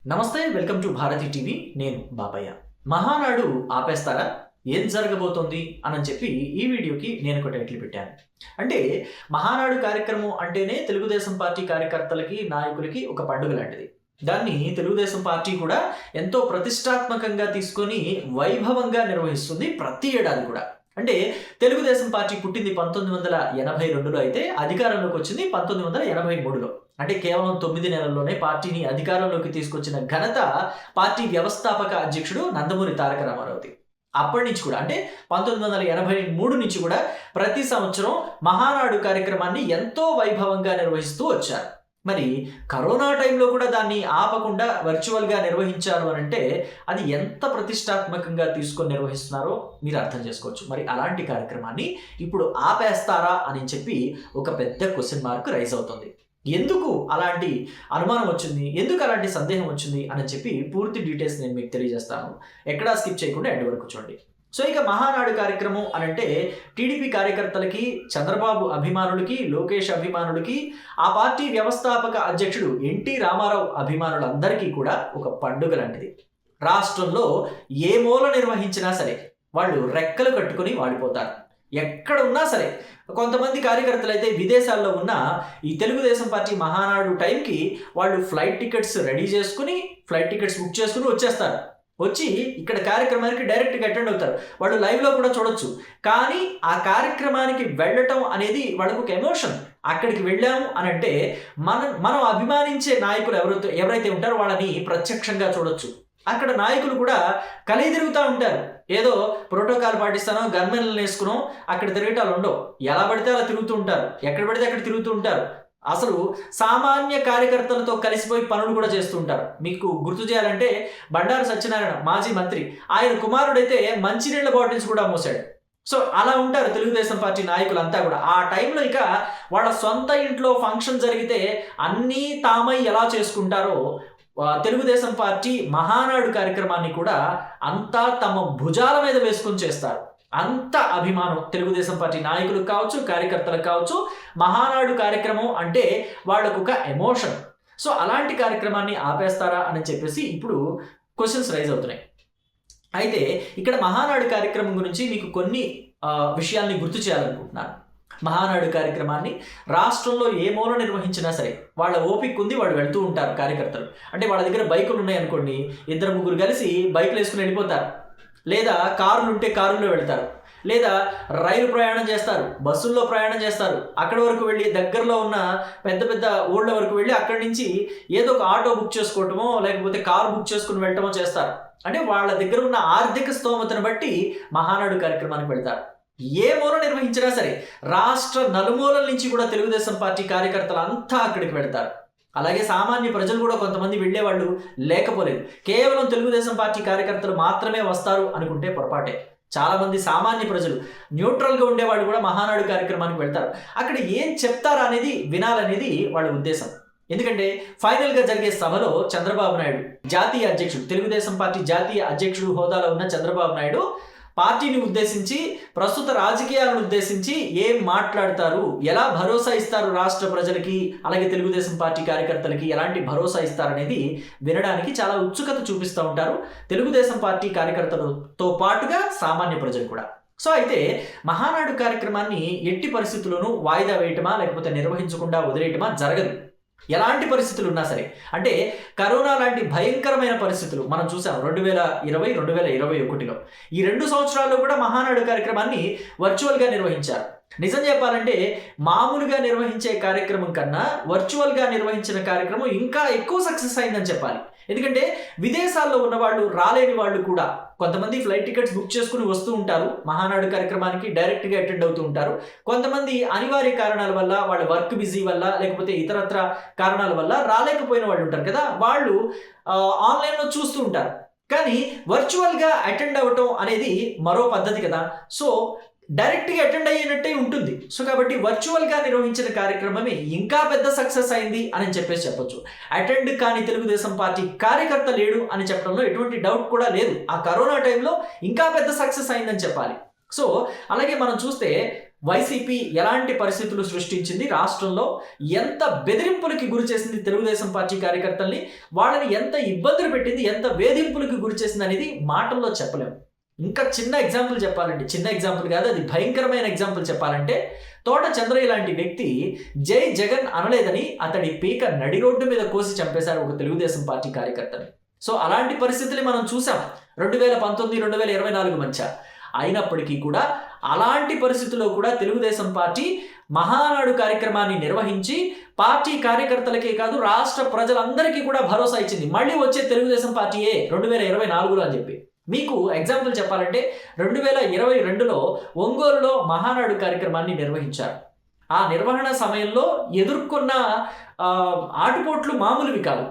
నమస్తే, welcome to Bharati TV. నేను బాబయ్య. మహానాడు ఆపేస్తారా? ఏం జరగబోతోంది అని చెప్పి ఈ వీడియోకి నేను ఒక టైటిల్ పెట్టాను. అంటే మహానాడు కార్యక్రమం అంటేనే తెలుగుదేశం పార్టీ కార్యకర్తలకి, నాయకులకి ఒక పండుగ లాంటిది. దాన్ని తెలుగుదేశం పార్టీ కూడా ఎంతో ప్రతిష్టాత్మకంగా తీసుకొని వైభవంగా నిర్వహిస్తుంది ప్రతి ఏడాది కూడా. అంటే తెలుగుదేశం పార్టీ పుట్టింది 1982లో అయితే అధికారంలోకి వచ్చింది 1983లో. అంటే కేవలం 9 నెలల్లోనే పార్టీని అధికారంలోకి తీసుకొచ్చిన ఘనత పార్టీ వ్యవస్థాపక అధ్యక్షుడు నందమూరి తారక రామారావుది. అప్పటి నుంచి కూడా అంటే 1983 నుంచి కూడా ప్రతి సంవత్సరం మహానాడు కార్యక్రమాన్ని ఎంతో వైభవంగా నిర్వహిస్తూ వచ్చారు. మరి కరోనా టైంలో కూడా దాన్ని ఆపకుండా వర్చువల్గా నిర్వహించారు అని అంటే అది ఎంత ప్రతిష్టాత్మకంగా తీసుకొని నిర్వహిస్తున్నారో మీరు అర్థం చేసుకోవచ్చు. మరి అలాంటి కార్యక్రమాన్ని ఇప్పుడు ఆపేస్తారా అని చెప్పి ఒక పెద్ద క్వశ్చన్ మార్క్ రైజ్ అవుతుంది. ఎందుకు అలాంటి అనుమానం వచ్చింది, ఎందుకు అలాంటి సందేహం వచ్చింది అని చెప్పి పూర్తి డీటెయిల్స్ నేను మీకు తెలియజేస్తాను. ఎక్కడా స్కిప్ చేయకుండా ఎండ్ వరకు చూడండి. సో ఇక మహానాడు కార్యక్రమం అనంటే టీడీపీ కార్యకర్తలకి, చంద్రబాబు అభిమానులకి, లోకేష్ అభిమానులకి, ఆ పార్టీ వ్యవస్థాపక అధ్యక్షుడు ఎన్టీ రామారావు అభిమానులందరికీ కూడా ఒక పండుగ లాంటిది. రాష్ట్రంలో ఏ మూల నిర్వహించినా సరే వాళ్ళు రెక్కలు కట్టుకొని వాడిపోతారు. ఎక్కడ ఉన్నా సరే కొంతమంది కార్యకర్తలు అయితే విదేశాల్లో ఉన్న ఈ తెలుగుదేశం పార్టీ మహానాడు టైంకి వాళ్ళు ఫ్లైట్ టికెట్స్ రెడీ చేసుకుని, ఫ్లైట్ టికెట్స్ బుక్ చేసుకుని వచ్చేస్తారు. వచ్చి ఇక్కడ కార్యక్రమానికి డైరెక్ట్గా అటెండ్ అవుతారు. వాళ్ళు లైవ్లో కూడా చూడొచ్చు. కానీ ఆ కార్యక్రమానికి వెళ్ళటం అనేది వాళ్ళకు ఒక ఎమోషన్. అక్కడికి వెళ్ళాము అని అంటే మనం అభిమానించే నాయకులు ఎవరైతే ఉంటారో వాళ్ళని ప్రత్యక్షంగా చూడొచ్చు. అక్కడ నాయకులు కూడా కలిదిరుగుతూ ఉంటారు. ఏదో ప్రోటోకాల్ పాటిస్తానో, గన్మెన్లు వేసుకునో అక్కడ తిరగటాలు ఉండవు. ఎలా పడితే అలా తిరుగుతూ ఉంటారు, ఎక్కడ పడితే అక్కడ తిరుగుతూ ఉంటారు. అసలు సామాన్య కార్యకర్తలతో కలిసిపోయి పనులు కూడా చేస్తూ ఉంటారు. మీకు గుర్తు చేయాలంటే బండారు సత్యనారాయణ మాజీ మంత్రి, ఆయన కుమారుడైతే మంచినీళ్ళ బాటిల్స్ కూడా మోసాడు. సో అలా ఉంటారు తెలుగుదేశం పార్టీ నాయకులంతా కూడా. ఆ టైంలో ఇక వాళ్ళ సొంత ఇంట్లో ఫంక్షన్ జరిగితే అన్నీ తామై ఎలా చేసుకుంటారో తెలుగుదేశం పార్టీ మహానాడు కార్యక్రమాన్ని కూడా అంతా తమ భుజాల మీద వేసుకొని చేస్తారు. అంత అభిమానం తెలుగుదేశం పార్టీ నాయకులకు కావచ్చు, కార్యకర్తలకు కావచ్చు. మహానాడు కార్యక్రమం అంటే వాళ్ళకు ఒక ఎమోషన్. సో అలాంటి కార్యక్రమాన్ని ఆపేస్తారా అని చెప్పేసి ఇప్పుడు క్వశ్చన్స్ రైజ్ అవుతున్నాయి. అయితే ఇక్కడ మహానాడు కార్యక్రమం గురించి మీకు కొన్ని విషయాల్ని గుర్తు చేయాలనుకుంటున్నాను. మహానాడు కార్యక్రమాన్ని రాష్ట్రంలో ఏ మూల నిర్వహించినా సరే వాళ్ళ ఓపిక ఉంది, వాళ్ళు వెళ్తూ ఉంటారు కార్యకర్తలు. అంటే వాళ్ళ దగ్గర బైకులు ఉన్నాయి అనుకోండి, 2-3 కలిసి బైకులు వేసుకుని వెళ్ళిపోతారు. లేదా కారులు ఉంటే కారుల్లో వెళ్తారు. లేదా రైలు ప్రయాణం చేస్తారు, బస్సుల్లో ప్రయాణం చేస్తారు. అక్కడి వరకు వెళ్ళి దగ్గరలో ఉన్న పెద్ద పెద్ద ఊళ్ళ వరకు వెళ్ళి అక్కడి నుంచి ఏదో ఒక ఆటో బుక్ చేసుకోవటమో లేకపోతే కారు బుక్ చేసుకుని వెళ్ళటమో చేస్తారు. అంటే వాళ్ళ దగ్గర ఉన్న ఆర్థిక స్తోమతను బట్టి మహానాడు కార్యక్రమానికి వెళ్తారు. ఏ మూల నిర్వహించినా సరే రాష్ట్ర నలుమూలల నుంచి కూడా తెలుగుదేశం పార్టీ కార్యకర్తలు అంతా అక్కడికి వెళ్తారు. అలాగే సామాన్య ప్రజలు కూడా కొంతమంది వెళ్ళేవాళ్ళు లేకపోలేదు. కేవలం తెలుగుదేశం పార్టీ కార్యకర్తలు మాత్రమే వస్తారు అనుకుంటే పొరపాటే. చాలామంది సామాన్య ప్రజలు, న్యూట్రల్గా ఉండేవాళ్ళు కూడా మహానాడు కార్యక్రమానికి వెళ్తారు. అక్కడ ఏం చెప్తారా అనేది వినాలనేది వాళ్ళ ఉద్దేశం. ఎందుకంటే ఫైనల్గా జరిగే సభలో చంద్రబాబు నాయుడు, జాతీయ అధ్యక్షుడు, తెలుగుదేశం పార్టీ జాతీయ అధ్యక్షుడు హోదాలో ఉన్న చంద్రబాబు నాయుడు పార్టీని ఉద్దేశించి, ప్రస్తుత రాజకీయాలను ఉద్దేశించి ఏం మాట్లాడతారు, ఎలా భరోసా ఇస్తారు రాష్ట్ర ప్రజలకి, అలాగే తెలుగుదేశం పార్టీ కార్యకర్తలకి ఎలాంటి భరోసా ఇస్తారనేది వినడానికి చాలా ఉత్సుకత చూపిస్తూ ఉంటారు తెలుగుదేశం పార్టీ కార్యకర్తలతో పాటుగా సామాన్య ప్రజలు కూడా. సో అయితే మహానాడు కార్యక్రమాన్ని ఎట్టి పరిస్థితుల్లోనూ వాయిదా వేయటమా లేకపోతే నిర్వహించకుండా వదిలేయటమా జరగదు. ఎలాంటి పరిస్థితులు ఉన్నా సరే. అంటే కరోనా లాంటి భయంకరమైన పరిస్థితులు మనం చూసాం 2020, 2021లో. ఈ 2 సంవత్సరాల్లో కూడా మహానాడు కార్యక్రమాన్ని వర్చువల్గా నిర్వహించారు. నిజం చెప్పాలంటే మామూలుగా నిర్వహించే కార్యక్రమం కన్నా వర్చువల్గా నిర్వహించిన కార్యక్రమం ఇంకా ఎక్కువ సక్సెస్ అయిందని చెప్పాలి. ఎందుకంటే విదేశాల్లో ఉన్న వాళ్ళు, రాలేని వాళ్ళు కూడా కొంతమంది ఫ్లైట్ టికెట్స్ బుక్ చేసుకుని వస్తూ ఉంటారు. మహానాడు కార్యక్రమానికి డైరెక్ట్గా అటెండ్ అవుతూ ఉంటారు. కొంతమంది అనివార్య కారణాల వల్ల, వాళ్ళ వర్క్ బిజీ వల్ల లేకపోతే ఇతరత్ర కారణాల వల్ల రాలేకపోయిన వాళ్ళు ఉంటారు కదా, వాళ్ళు ఆన్లైన్లో చూస్తూ ఉంటారు. కానీ వర్చువల్గా అటెండ్ అవ్వటం అనేది మరో పద్ధతి కదా. సో డైరెక్ట్గా అటెండ్ అయ్యేటట్టే ఉంటుంది. సో కాబట్టి వర్చువల్గా నిర్వహించిన కార్యక్రమమే ఇంకా పెద్ద సక్సెస్ అయింది అని చెప్పొచ్చు. అటెండ్ కాని తెలుగుదేశం పార్టీ కార్యకర్త లేడు అని చెప్పడంలో ఎటువంటి డౌట్ కూడా లేదు. ఆ కరోనా టైంలో ఇంకా పెద్ద సక్సెస్ అయిందని చెప్పాలి. సో అలాగే మనం చూస్తే వైసీపీ ఎలాంటి పరిస్థితులు సృష్టించింది, రాష్ట్రంలో ఎంత బెదిరింపులకి గురి చేసింది తెలుగుదేశం పార్టీ కార్యకర్తల్ని, వాళ్ళని ఎంత ఇబ్బందులు పెట్టింది, ఎంత వేధింపులకి గురి చేసింది అనేది మాటల్లో చెప్పలేము. ఇంకా చిన్న ఎగ్జాంపుల్ చెప్పాలంటే, చిన్న ఎగ్జాంపుల్ కాదు, అది భయంకరమైన ఎగ్జాంపుల్ చెప్పాలంటే, తోట చంద్రయ్య లాంటి వ్యక్తి జై జగన్ అనలేదని అతడి పీక నడి రోడ్డు మీద కోసి చంపేశారు ఒక తెలుగుదేశం పార్టీ కార్యకర్తని. సో అలాంటి పరిస్థితులు మనం చూసాం 2019, 2024 మధ్య. అయినప్పటికీ కూడా అలాంటి పరిస్థితుల్లో కూడా తెలుగుదేశం పార్టీ మహానాడు కార్యక్రమాన్ని నిర్వహించి పార్టీ కార్యకర్తలకే కాదు రాష్ట్ర ప్రజలందరికీ కూడా భరోసా ఇచ్చింది, మళ్ళీ వచ్చే తెలుగుదేశం పార్టీయే 2024లో అని చెప్పి. మీకు ఎగ్జాంపుల్ చెప్పాలంటే 2022లో ఒంగోలులో మహానాడు కార్యక్రమాన్ని నిర్వహించారు. ఆ నిర్వహణ సమయంలో ఎదుర్కొన్న ఆటుపోట్లు మామూలువి కాదు.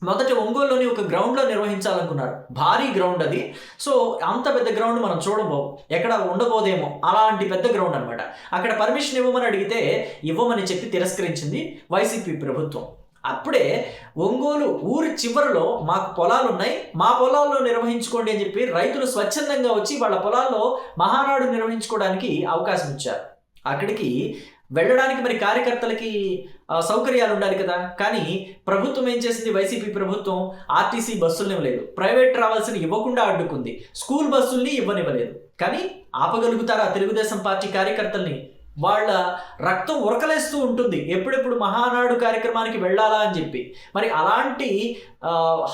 మొదట ఒంగోలులోని ఒక గ్రౌండ్లో నిర్వహించాలనుకున్నారు, భారీ గ్రౌండ్ అది. సో అంత పెద్ద గ్రౌండ్ మనం చూడబోము, ఎక్కడ ఉండబోదేమో అలాంటి పెద్ద గ్రౌండ్ అనమాట. అక్కడ పర్మిషన్ ఇవ్వమని అడిగితే ఇవ్వమని చెప్పి తిరస్కరించింది వైసీపీ ప్రభుత్వం. అప్పుడే ఒంగోలు ఊరి చివరిలో మాకు పొలాలు ఉన్నాయి, మా పొలాల్లో నిర్వహించుకోండి అని చెప్పి రైతులు స్వచ్ఛందంగా వచ్చి వాళ్ళ పొలాల్లో మహానాడు నిర్వహించుకోవడానికి అవకాశం ఇచ్చారు. అక్కడికి వెళ్ళడానికి మరి కార్యకర్తలకి సౌకర్యాలు ఉండాలి కదా. కానీ ప్రభుత్వం ఏం చేసింది, వైసీపీ ప్రభుత్వం ఆర్టీసీ బస్సులను ఇవ్వలేదు, ప్రైవేట్ ట్రావెల్స్ని ఇవ్వకుండా అడ్డుకుంది, స్కూల్ బస్సుల్ని ఇవ్వనివ్వలేదు. కానీ ఆపగలుగుతారా తెలుగుదేశం పార్టీ కార్యకర్తల్ని? వాళ్ళ రక్తం ఉరకలేస్తూ ఉంటుంది ఎప్పుడెప్పుడు మహానాడు కార్యక్రమానికి వెళ్ళాలా అని చెప్పి. మరి అలాంటి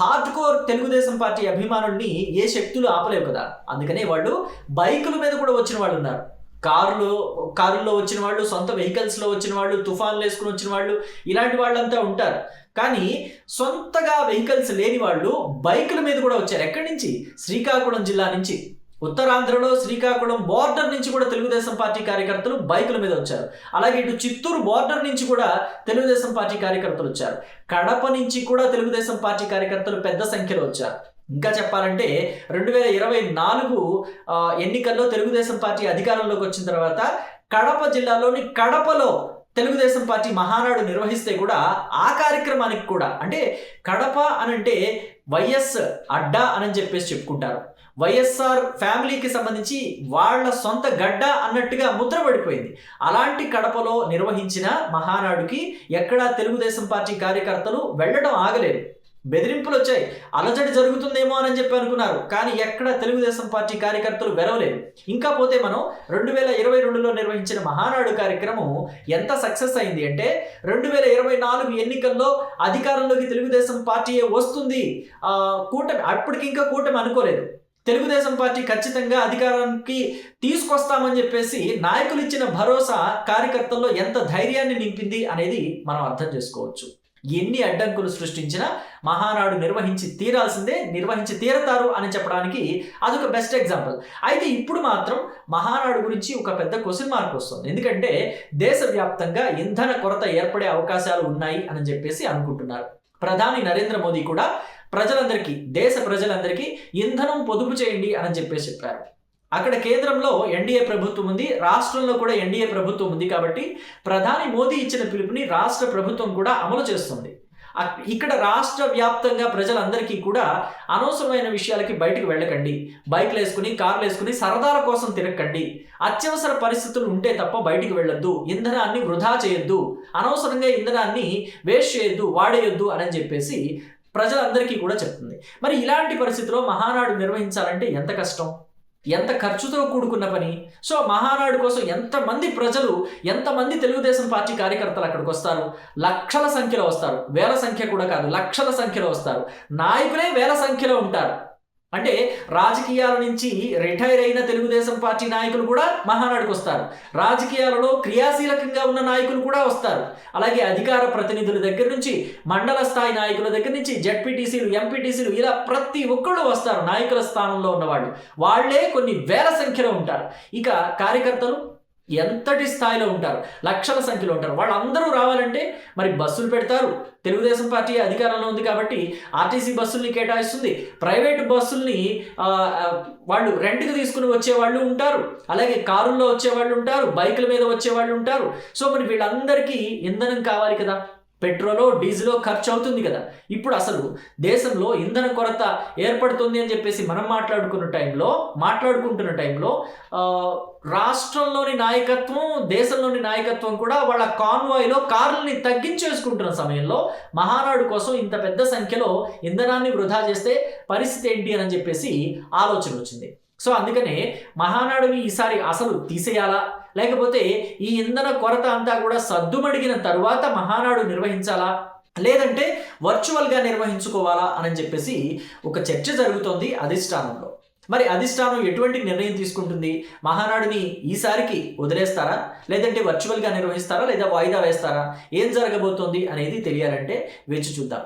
హార్డ్ కోర్ తెలుగుదేశం పార్టీ అభిమానుల్ని ఏ శక్తులు ఆపలేవు కదా. అందుకనే వాళ్ళు బైకుల మీద కూడా వచ్చిన వాళ్ళు ఉన్నారు, కారుల్లో వచ్చిన వాళ్ళు, సొంత వెహికల్స్లో వచ్చిన వాళ్ళు, తుఫాన్లు వేసుకుని వచ్చిన వాళ్ళు, ఇలాంటి వాళ్ళంతా ఉంటారు. కానీ సొంతగా వెహికల్స్ లేని వాళ్ళు బైకుల మీద కూడా వచ్చారు. ఎక్కడి నుంచి? శ్రీకాకుళం జిల్లా నుంచి. ఉత్తరాంధ్రలో శ్రీకాకుళం బోర్డర్ నుంచి కూడా తెలుగుదేశం పార్టీ కార్యకర్తలు బైకుల మీద వచ్చారు. అలాగే ఇటు చిత్తూరు బోర్డర్ నుంచి కూడా తెలుగుదేశం పార్టీ కార్యకర్తలు వచ్చారు. కడప నుంచి కూడా తెలుగుదేశం పార్టీ కార్యకర్తలు పెద్ద సంఖ్యలో వచ్చారు. ఇంకా చెప్పాలంటే 2024 ఎన్నికల్లో తెలుగుదేశం పార్టీ అధికారంలోకి వచ్చిన తర్వాత కడప జిల్లాలోని కడపలో తెలుగుదేశం పార్టీ మహానాడు నిర్వహిస్తే కూడా ఆ కార్యక్రమానికి కూడా, అంటే కడప అనంటే వైఎస్ అడ్డా అని చెప్పేసి చెప్పుకుంటారు. వైఎస్ఆర్ ఫ్యామిలీకి సంబంధించి వాళ్ళ సొంత గడ్డ అన్నట్టుగా ముద్ర పడిపోయింది. అలాంటి కడపలో నిర్వహించిన మహానాడుకి ఎక్కడా తెలుగుదేశం పార్టీ కార్యకర్తలు వెళ్ళడం ఆగలేదు. బెదిరింపులు వచ్చాయి, అలజడి జరుగుతుందేమో అని చెప్పి అనుకున్నారు. కానీ ఎక్కడ తెలుగుదేశం పార్టీ కార్యకర్తలు వెరవలేదు. ఇంకా పోతే మనం 2022లో నిర్వహించిన మహానాడు కార్యక్రమం ఎంత సక్సెస్ అయింది అంటే 2024 ఎన్నికల్లో అధికారంలోకి తెలుగుదేశం పార్టీయే వస్తుంది, కూటమి, అప్పటికి ఇంకా కూటమి అనుకోలేదు, తెలుగుదేశం పార్టీ ఖచ్చితంగా అధికారానికి తీసుకొస్తామని చెప్పేసి నాయకులు ఇచ్చిన భరోసా కార్యకర్తల్లో ఎంత ధైర్యాన్ని నింపింది అనేది మనం అర్థం చేసుకోవచ్చు. ఎన్ని అడ్డంకులు సృష్టించినా మహానాడు నిర్వహించి తీరాల్సిందే, నిర్వహించి తీరతారు అని చెప్పడానికి అదొక బెస్ట్ ఎగ్జాంపుల్. అయితే ఇప్పుడు మాత్రం మహానాడు గురించి ఒక పెద్ద క్వశ్చన్ మార్క్ వస్తుంది. ఎందుకంటే దేశవ్యాప్తంగా ఇంధన కొరత ఏర్పడే అవకాశాలు ఉన్నాయి అని చెప్పేసి అనుకుంటున్నారు. ప్రధాని నరేంద్ర మోదీ కూడా ప్రజలందరికీ, దేశ ప్రజలందరికీ ఇంధనం పొదుపు చేయండి అని చెప్పేసి చెప్పారు. అక్కడ కేంద్రంలో ఎన్డీఏ ప్రభుత్వం ఉంది, రాష్ట్రంలో కూడా ఎన్డీఏ ప్రభుత్వం ఉంది. కాబట్టి ప్రధాని మోదీ ఇచ్చిన పిలుపుని రాష్ట్ర ప్రభుత్వం కూడా అమలు చేస్తుంది. ఇక్కడ రాష్ట్ర వ్యాప్తంగా ప్రజలందరికీ కూడా అనవసరమైన విషయాలకి బయటకు వెళ్ళకండి, బైక్లు వేసుకుని, కార్లు వేసుకుని సరదాల కోసం తిరగకండి, అత్యవసర పరిస్థితులు ఉంటే తప్ప బయటికి వెళ్ళొద్దు, ఇంధనాన్ని వృధా చేయొద్దు, అనవసరంగా ఇంధనాన్ని వేస్ట్ చేయొద్దు, వాడేయొద్దు అని చెప్పేసి ప్రజలందరికీ కూడా చెప్తుంది. మరి ఇలాంటి పరిస్థితిలో మహానాడు నిర్వహించాలంటే ఎంత కష్టం, ఎంత ఖర్చుతో కూడుకున్న పని. సో మహానాడు కోసం ఎంతమంది ప్రజలు, ఎంతమంది తెలుగుదేశం పార్టీ కార్యకర్తలు అక్కడికి వస్తారు? లక్షల సంఖ్యలో వస్తారు, వేల సంఖ్య కూడా కాదు, లక్షల సంఖ్యలో వస్తారు. నాయకులే వేల సంఖ్యలో ఉంటారు. అంటే రాజకీయాల నుంచి రిటైర్ అయిన తెలుగుదేశం పార్టీ నాయకులు కూడా మహానాడుకు వస్తారు, రాజకీయాలలో క్రియాశీలకంగా ఉన్న నాయకులు కూడా వస్తారు. అలాగే అధికార ప్రతినిధుల దగ్గర నుంచి, మండల స్థాయి నాయకుల దగ్గర నుంచి, జెడ్పీటీసీలు, ఎంపీటీసీలు, ఇలా ప్రతి ఒక్కళ్ళు వస్తారు. నాయకుల స్థానంలో ఉన్నవాళ్ళు వాళ్ళే కొన్ని వేల సంఖ్యలో ఉంటారు. ఇక కార్యకర్తలు ఎంతటి స్థాయిలో ఉంటారు, లక్షల సంఖ్యలో ఉంటారు. వాళ్ళందరూ రావాలంటే మరి బస్సులు పెడతారు. తెలుగుదేశం పార్టీ అధికారంలో ఉంది కాబట్టి ఆర్టీసీ బస్సుల్ని కేటాయిస్తుంది, ప్రైవేటు బస్సుల్ని వాళ్ళు రెంట్కి తీసుకుని వచ్చేవాళ్ళు ఉంటారు, అలాగే కారుల్లో వచ్చేవాళ్ళు ఉంటారు, బైకుల మీద వచ్చేవాళ్ళు ఉంటారు. సో మరి వీళ్ళందరికీ ఇంధనం కావాలి కదా. పెట్రోలో డీజిలో ఖర్చు అవుతుంది కదా. ఇప్పుడు అసలు దేశంలో ఇంధన కొరత ఏర్పడుతుంది అని చెప్పేసి మనం మాట్లాడుకుంటున్న టైంలో రాష్ట్రంలోని నాయకత్వం, దేశంలోని నాయకత్వం కూడా వాళ్ళ కాన్వాయ్లో కార్లని తగ్గించేసుకుంటున్న సమయంలో మహానాడు కోసం ఇంత పెద్ద సంఖ్యలో ఇంధనాన్ని వృధా చేస్తే పరిస్థితి ఏంటి అని చెప్పేసి ఆలోచన వచ్చింది. సో అందుకనే మహానాడుని ఈసారి అసలు తీసేయాలా, లేకపోతే ఈ ఇంధన కొరత అంతా కూడా సద్దుమడిగిన తరువాత మహానాడు నిర్వహించాలా, లేదంటే వర్చువల్గా నిర్వహించుకోవాలా అని చెప్పేసి ఒక చర్చ జరుగుతోంది అధిష్టానంలో. మరి అధిష్టానం ఎటువంటి నిర్ణయం తీసుకుంటుంది? మహానాడుని ఈసారికి వదిలేస్తారా, లేదంటే వర్చువల్గా నిర్వహిస్తారా, లేదా వాయిదా వేస్తారా? ఏం జరగబోతోంది అనేది తెలియాలంటే వేచి చూద్దాం.